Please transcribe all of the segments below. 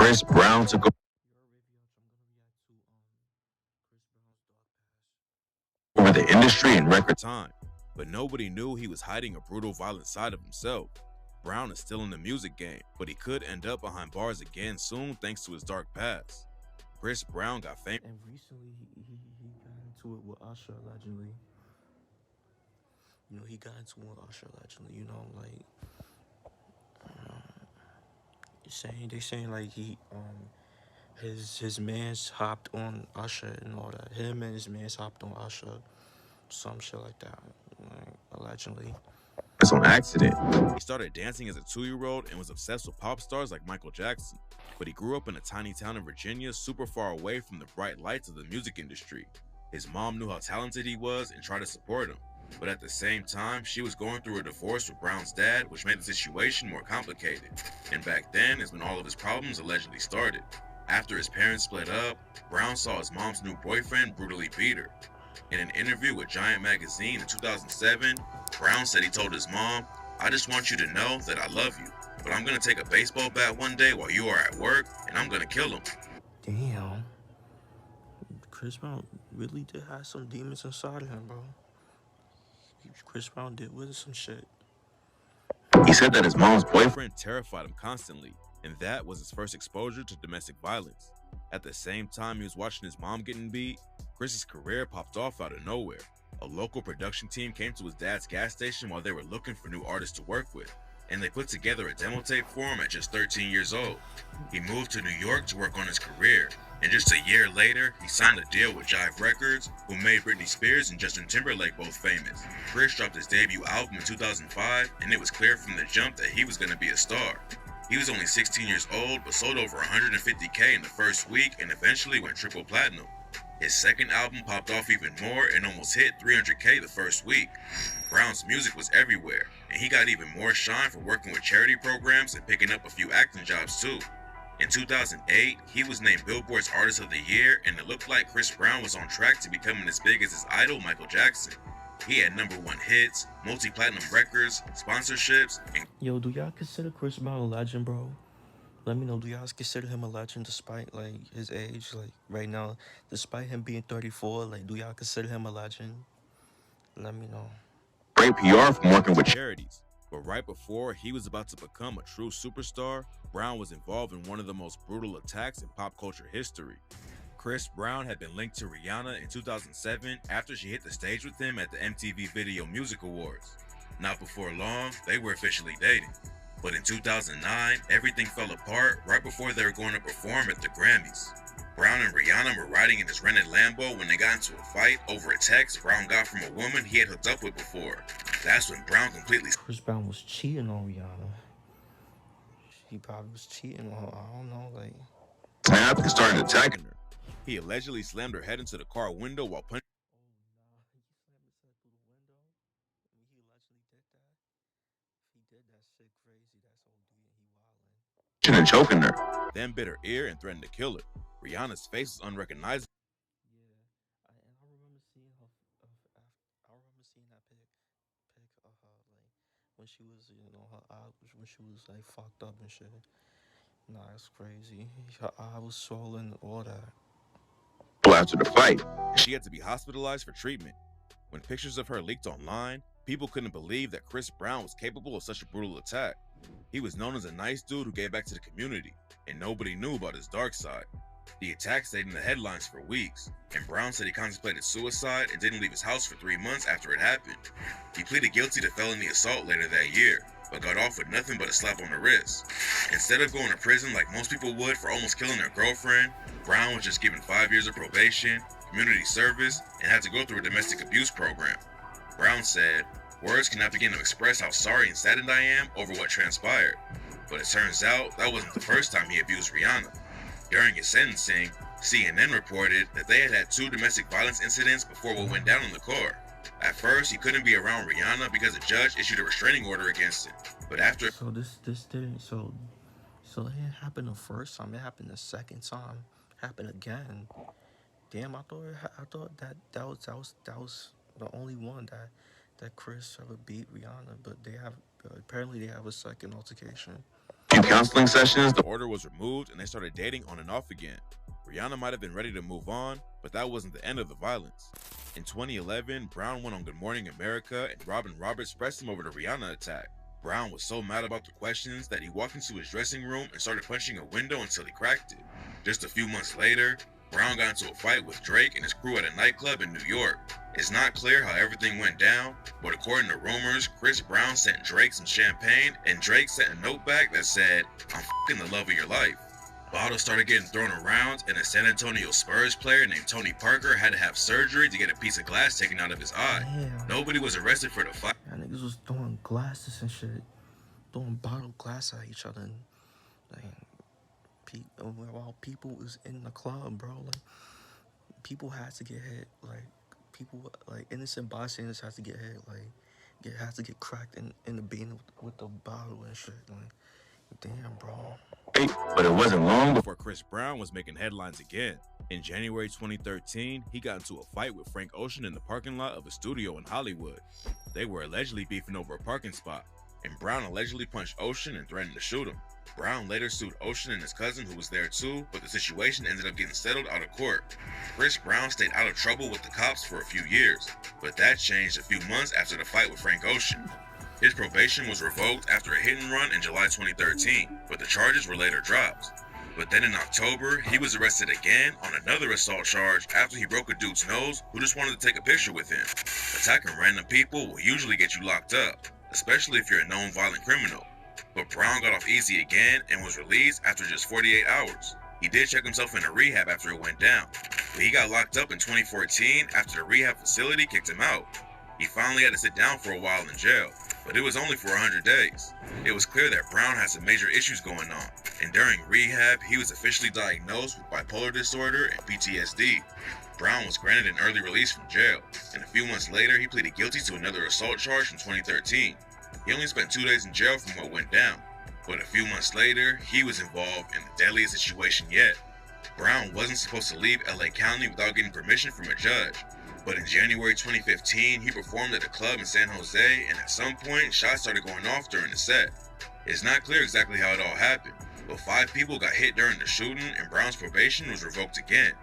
Chris Brown took over the industry in record time, but nobody knew he was hiding a brutal, violent side of himself. Brown is still in the music game, but he could end up behind bars again soon thanks to his dark past. Chris Brown got famous. And recently, he got into it with Usher, allegedly. He got into it with Usher, allegedly. They saying like his man's hopped on Usher and all that. Him and his man's hopped on Usher, some shit like that, like, allegedly. It's on accident. He started dancing as a 2-year-old and was obsessed with pop stars like Michael Jackson. But he grew up in a tiny town in Virginia, super far away from the bright lights of the music industry. His mom knew how talented he was and tried to support him. But at the same time, she was going through a divorce with Brown's dad, which made the situation more complicated. And back then is when all of his problems allegedly started. After his parents split up, Brown saw his mom's new boyfriend brutally beat her. In an interview with Giant Magazine in 2007, Brown said he told his mom, "I just want you to know that I love you, but I'm gonna take a baseball bat one day while you are at work, and I'm gonna kill him." Damn. Chris Brown really did have some demons inside of him, bro. Chris Brown did with some shit. He said that his mom's boyfriend terrified him constantly, and that was his first exposure to domestic violence. At the same time he was watching his mom getting beat, Chris's career popped off out of nowhere. A local production team came to his dad's gas station while they were looking for new artists to work with, and they put together a demo tape for him at just 13 years old. He moved to New York to work on his career, and just a year later, he signed a deal with Jive Records, who made Britney Spears and Justin Timberlake both famous. Chris dropped his debut album in 2005, and it was clear from the jump that he was going to be a star. He was only 16 years old, but sold over 150K in the first week and eventually went triple platinum. His second album popped off even more and almost hit 300K the first week. Brown's music was everywhere, and he got even more shine for working with charity programs and picking up a few acting jobs too. In 2008, he was named Billboard's Artist of the Year, and it looked like Chris Brown was on track to becoming as big as his idol, Michael Jackson. He had #1 hits, multi-platinum records, sponsorships, and... Yo, do y'all consider Chris Brown a legend, bro? Let me know, do y'all consider him a legend despite, like, his age? Like, right now, despite him being 34, like, do y'all consider him a legend? Let me know. Great PR from working with charities. But right before he was about to become a true superstar, Brown was involved in one of the most brutal attacks in pop culture history. Chris Brown had been linked to Rihanna in 2007 after she hit the stage with him at the MTV Video Music Awards. Not before long, they were officially dating. But in 2009, everything fell apart right before they were going to perform at the Grammys. Brown and Rihanna were riding in his rented Lambo when they got into a fight over a text Brown got from a woman he had hooked up with before. That's when Brown completely... Chris Brown was cheating on Rihanna. He probably was cheating on her, I don't know, like... snapped and started attacking her. He allegedly slammed her head into the car window while punching... And choking her. Then bit her ear and threatened to kill her. Rihanna's face was unrecognizable. Yeah, I remember seeing her. I remember seeing that pic of her, like when she was, her eye, when she was like fucked up and shit. Nah, it's crazy. Her eye was swollen, all that. After the fight, she had to be hospitalized for treatment. When pictures of her leaked online, people couldn't believe that Chris Brown was capable of such a brutal attack. He was known as a nice dude who gave back to the community, and nobody knew about his dark side. The attack stayed in the headlines for weeks, and Brown said he contemplated suicide and didn't leave his house for 3 months after it happened. He pleaded guilty to felony assault later that year, but got off with nothing but a slap on the wrist. Instead of going to prison like most people would for almost killing their girlfriend, Brown was just given 5 years of probation, community service, and had to go through a domestic abuse program. Brown said, "Words cannot begin to express how sorry and saddened I am over what transpired." But it turns out that wasn't the first time he abused Rihanna. During his sentencing, CNN reported that they had had 2 domestic violence incidents before what went down in the car. At first, he couldn't be around Rihanna because a judge issued a restraining order against him. But after... So this didn't, so it didn't happen the first time, it happened the second time. It happened again. Damn, I thought that was the only one that Chris ever beat Rihanna, but apparently they have a second altercation. Few counseling sessions, the order was removed and they started dating on and off again. Rihanna might have been ready to move on, but that wasn't the end of the violence. In 2011, Brown went on Good Morning America and Robin Roberts pressed him over the Rihanna attack. Brown was so mad about the questions that he walked into his dressing room and started punching a window until he cracked it. Just a few months later, Brown got into a fight with Drake and his crew at a nightclub in New York. It's not clear how everything went down, but according to rumors, Chris Brown sent Drake some champagne and Drake sent a note back that said, "I'm f***ing the love of your life." Bottles started getting thrown around and a San Antonio Spurs player named Tony Parker had to have surgery to get a piece of glass taken out of his eye. Damn. Nobody was arrested for the fight. Yeah, niggas was throwing glasses and shit, throwing bottle glass at each other, and while people was in the club, bro, like people had to get hit, like innocent bystanders had to get hit, had to get cracked in the bean with the bottle and shit, like damn, bro. But it wasn't long before Chris Brown was making headlines again. In January 2013, he got into a fight with Frank Ocean in the parking lot of a studio in Hollywood. They were allegedly beefing over a parking spot, and Brown allegedly punched Ocean and threatened to shoot him. Brown later sued Ocean and his cousin, who was there too, but the situation ended up getting settled out of court. Chris Brown stayed out of trouble with the cops for a few years, but that changed a few months after the fight with Frank Ocean. His probation was revoked after a hit and run in July 2013, but the charges were later dropped. But then in October, he was arrested again on another assault charge after he broke a dude's nose who just wanted to take a picture with him. Attacking random people will usually get you locked up, especially if you're a known violent criminal. But Brown got off easy again and was released after just 48 hours. He did check himself into rehab after it went down, but he got locked up in 2014 after the rehab facility kicked him out. He finally had to sit down for a while in jail, but it was only for 100 days. It was clear that Brown had some major issues going on, and during rehab, he was officially diagnosed with bipolar disorder and PTSD. Brown was granted an early release from jail, and a few months later, he pleaded guilty to another assault charge from 2013. He only spent 2 days in jail from what went down, but a few months later, he was involved in the deadliest situation yet. Brown wasn't supposed to leave LA County without getting permission from a judge, but in January 2015, he performed at a club in San Jose, and at some point, shots started going off during the set. It's not clear exactly how it all happened, but 5 people got hit during the shooting, and Brown's probation was revoked again.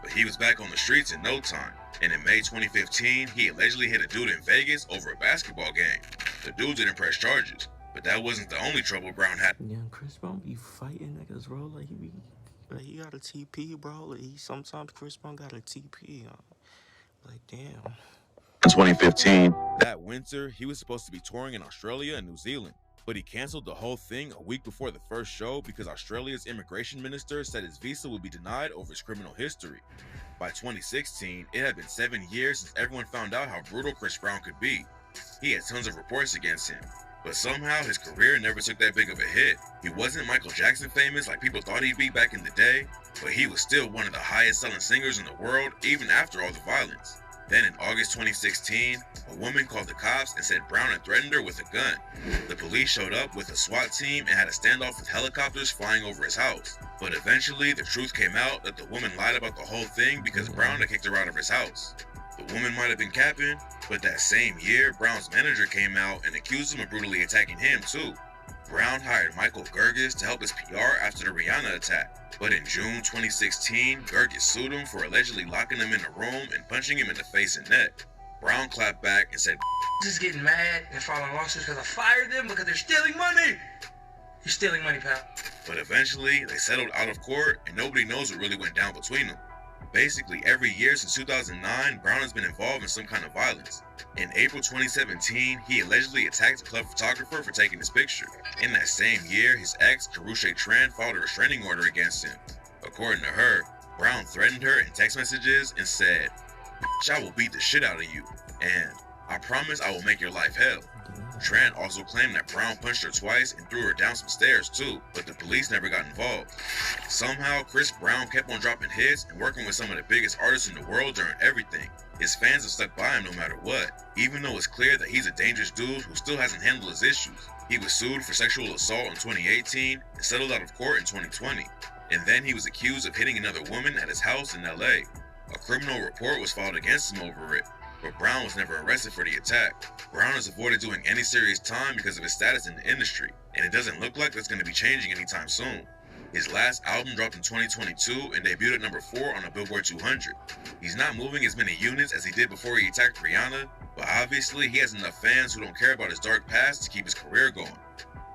But he was back on the streets in no time, and in May 2015, he allegedly hit a dude in Vegas over a basketball game. The dude didn't press charges, but that wasn't the only trouble Brown had. Yeah, Chris Brown be fighting niggas, bro. He got a TP, bro. Sometimes Chris Brown got a TP. Like, damn. In 2015, that winter, he was supposed to be touring in Australia and New Zealand, but he canceled the whole thing a week before the first show because Australia's immigration minister said his visa would be denied over his criminal history. By 2016, it had been 7 years since everyone found out how brutal Chris Brown could be. He had tons of reports against him, but somehow his career never took that big of a hit. He wasn't Michael Jackson famous like people thought he'd be back in the day, but he was still one of the highest selling singers in the world even after all the violence. Then in August 2016, a woman called the cops and said Brown had threatened her with a gun. The police showed up with a SWAT team and had a standoff with helicopters flying over his house. But eventually, the truth came out that the woman lied about the whole thing because Brown had kicked her out of his house. The woman might have been capping, but that same year, Brown's manager came out and accused him of brutally attacking him too. Brown hired Michael Gerges to help his PR after the Rihanna attack, but in June 2016, Gerges sued him for allegedly locking him in a room and punching him in the face and neck. Brown clapped back and said, "Just getting mad and filing lawsuits because I fired them because they're stealing money. You're stealing money, pal." But eventually, they settled out of court and nobody knows what really went down between them. Basically, every year since 2009, Brown has been involved in some kind of violence. In April 2017, he allegedly attacked a club photographer for taking his picture. In that same year, his ex, Karusha Tran, filed a restraining order against him. According to her, Brown threatened her in text messages and said, "I will beat the shit out of you," and "I promise I will make your life hell." Tran also claimed that Brown punched her twice and threw her down some stairs too, but the police never got involved. Somehow, Chris Brown kept on dropping hits and working with some of the biggest artists in the world during everything. His fans have stuck by him no matter what, even though it's clear that he's a dangerous dude who still hasn't handled his issues. He was sued for sexual assault in 2018 and settled out of court in 2020. And then he was accused of hitting another woman at his house in LA. A criminal report was filed against him over it, but Brown was never arrested for the attack. Brown has avoided doing any serious time because of his status in the industry, and it doesn't look like that's going to be changing anytime soon. His last album dropped in 2022 and debuted at number 4 on the Billboard 200. He's not moving as many units as he did before he attacked Rihanna, but obviously he has enough fans who don't care about his dark past to keep his career going.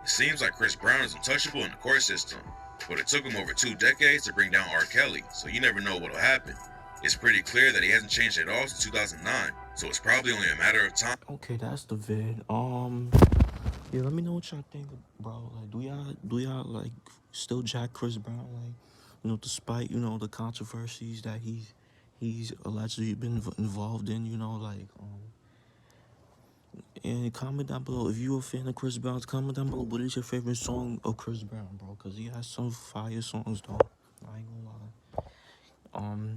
It seems like Chris Brown is untouchable in the court system, but it took him over 2 decades to bring down R. Kelly, so you never know what'll happen. It's pretty clear that he hasn't changed at all since 2009, so it's probably only a matter of time. Okay, that's the vid. Yeah, let me know what y'all think, bro. Like, do y'all like still jack Chris Brown? Like, despite the controversies that he's allegedly been involved in. And comment down below if you a fan of Chris Brown. Comment down below what is your favorite song of Chris Brown, bro? Cause he has some fire songs, though. I ain't gonna lie.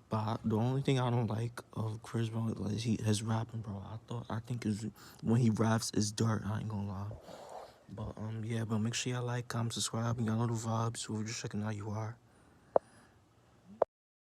But the only thing I don't like of Chris Brown is his rapping, bro. I think is when he raps is dirt. I ain't gonna lie. But yeah, but make sure y'all like, comment, subscribe, and y'all know the vibes. So we're just checking out you are.